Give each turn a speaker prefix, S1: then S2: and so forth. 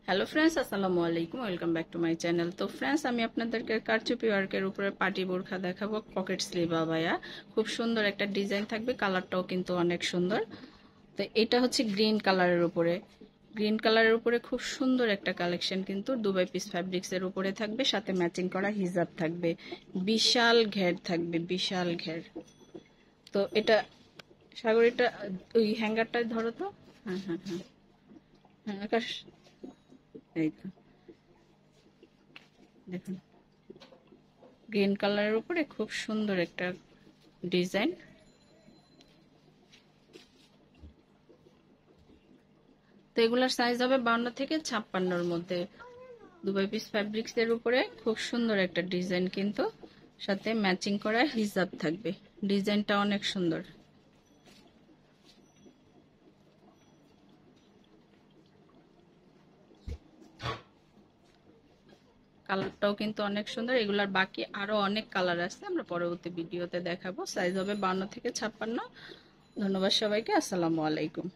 S1: Hello friends, আসসালামু আলাইকুম। Welcome back to my channel. তো ফ্রেন্ডস, আমি আপনাদেরকে কারচুপি ওয়ার্কের উপরে পার্টি বোরখা দেখাবো, পকেট স্লিভ আবায়া। খুব সুন্দর একটা ডিজাইন থাকবে, কালারটাও কিন্তু অনেক সুন্দর। তো এটা হচ্ছে গ্রিন কালারের উপরে খুব সুন্দর একটা কালেকশন, কিন্তু দুবাই পিস ফ্যাব্রিক্সের উপরে থাকবে, সাথে ম্যাচিং করা হিজাব থাকবে, বিশাল ঘের থাকবে, বিশাল ঘের। তো এটা সাগর, এটা ওই হ্যাঙ্গারটা ধরো তো। হ্যাঁ হ্যাঁ হ্যাঁ হ্যাঁ, আকাশ, এই তো দেখুন, গ্রিন কালারের উপরে খুব সুন্দর একটা ডিজাইন। তো এগুলার সাইজ হবে 52 থেকে 56-র মধ্যে। দুবাই পিস ফ্যাব্রিক্স এর উপরে খুব সুন্দর একটা ডিজাইন, কিন্তু সাথে ম্যাচিং করা হিজাব থাকবে। ডিজাইনটা অনেক সুন্দর, কালারটাও কিন্তু অনেক সুন্দর। এগুলার বাকি আরো অনেক কালার আছে, আমরা পরবর্তী ভিডিওতে দেখাবো। সাইজ হবে 52 থেকে 56। ধন্যবাদ সবাইকে, আসসালামু আলাইকুম।